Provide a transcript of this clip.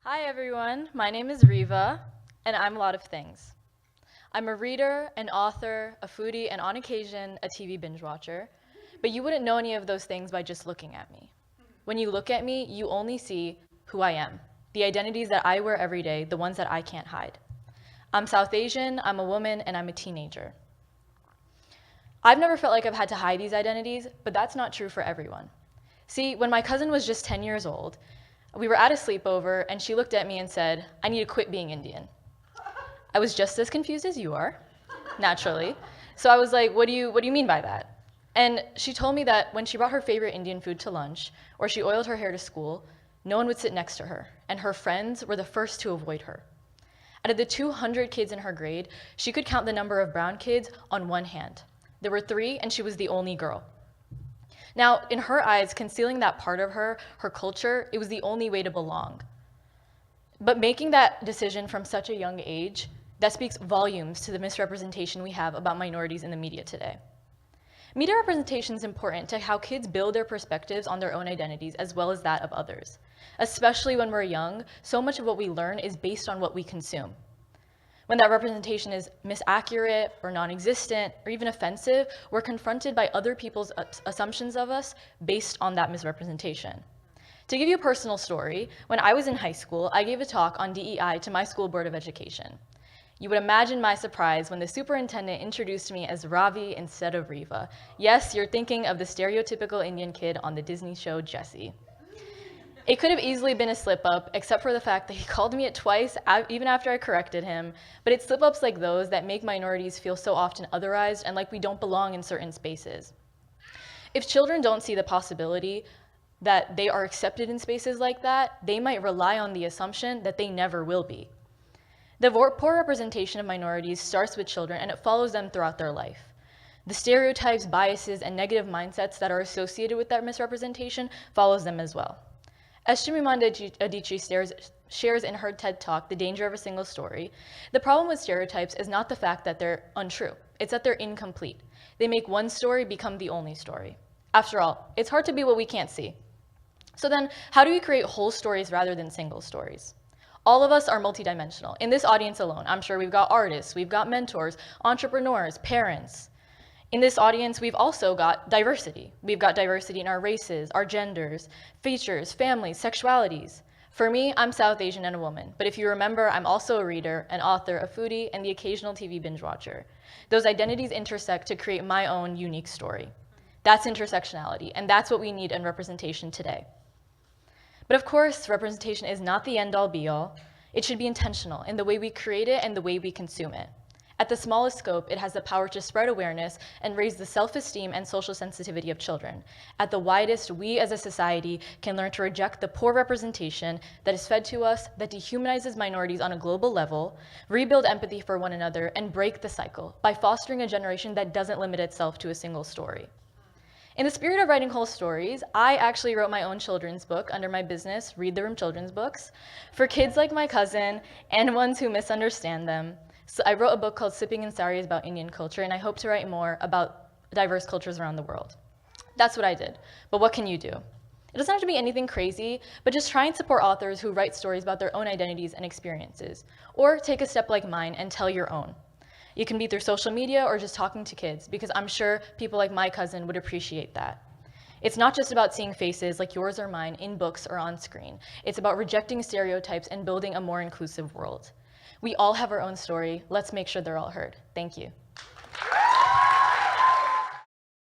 Hi everyone, my name is Riva, and I'm a lot of things. I'm a reader, an author, a foodie, and on occasion, a TV binge watcher. But you wouldn't know any of those things by just looking at me. When you look at me, you only see who I am, the identities that I wear every day, the ones that I can't hide. I'm South Asian, I'm a woman, and I'm a teenager. I've never felt like I've had to hide these identities, but that's not true for everyone. See, when my cousin was just 10 years old, we were at a sleepover and she looked at me and said, "I need to quit being Indian." I was just as confused as you are, naturally. So I was like, what do you mean by that? And she told me that when she brought her favorite Indian food to lunch or she oiled her hair to school, no one would sit next to her, and her friends were the first to avoid her. Out of the 200 kids in her grade, she could count the number of brown kids on one hand. There were 3, and she was the only girl. Now, in her eyes, concealing that part of her, her culture, it was the only way to belong. But making that decision from such a young age, that speaks volumes to the misrepresentation we have about minorities in the media today. Media representation is important to how kids build their perspectives on their own identities as well as that of others. Especially when we're young, so much of what we learn is based on what we consume. When that representation is misaccurate or non-existent or even offensive, we're confronted by other people's assumptions of us based on that misrepresentation. To give you a personal story, when I was in high school, I gave a talk on DEI to my school board of education. You would imagine my surprise when the superintendent introduced me as Ravi instead of Riva. Yes, you're thinking of the stereotypical Indian kid on the Disney show Jessie. It could have easily been a slip-up, except for the fact that he called me it twice, even after I corrected him, but it's slip-ups like those that make minorities feel so often otherized and like we don't belong in certain spaces. If children don't see the possibility that they are accepted in spaces like that, they might rely on the assumption that they never will be. The poor representation of minorities starts with children and it follows them throughout their life. The stereotypes, biases, and negative mindsets that are associated with that misrepresentation follows them as well. As Chimamanda Adichie shares in her TED Talk, The Danger of a Single Story, the problem with stereotypes is not the fact that they're untrue, it's that they're incomplete. They make one story become the only story. After all, it's hard to be what we can't see. So then, how do we create whole stories rather than single stories? All of us are multidimensional. In this audience alone, I'm sure we've got artists, we've got mentors, entrepreneurs, parents. In this audience, we've also got diversity. We've got diversity in our races, our genders, features, families, sexualities. For me, I'm South Asian and a woman, but if you remember, I'm also a reader, an author, a foodie, and the occasional TV binge watcher. Those identities intersect to create my own unique story. That's intersectionality, and that's what we need in representation today. But of course, representation is not the end-all be-all. It should be intentional in the way we create it and the way we consume it. At the smallest scope, it has the power to spread awareness and raise the self-esteem and social sensitivity of children. At the widest, we as a society can learn to reject the poor representation that is fed to us, that dehumanizes minorities on a global level, rebuild empathy for one another, and break the cycle by fostering a generation that doesn't limit itself to a single story. In the spirit of writing whole stories, I actually wrote my own children's book under my business, Read the Room Children's Books, for kids like my cousin and ones who misunderstand them. So I wrote a book called Sipping in Saris about Indian culture, and I hope to write more about diverse cultures around the world. That's what I did. But what can you do? It doesn't have to be anything crazy, but just try and support authors who write stories about their own identities and experiences. Or take a step like mine and tell your own. You can be through social media or just talking to kids, because I'm sure people like my cousin would appreciate that. It's not just about seeing faces like yours or mine in books or on screen. It's about rejecting stereotypes and building a more inclusive world. We all have our own story. Let's make sure they're all heard. Thank you.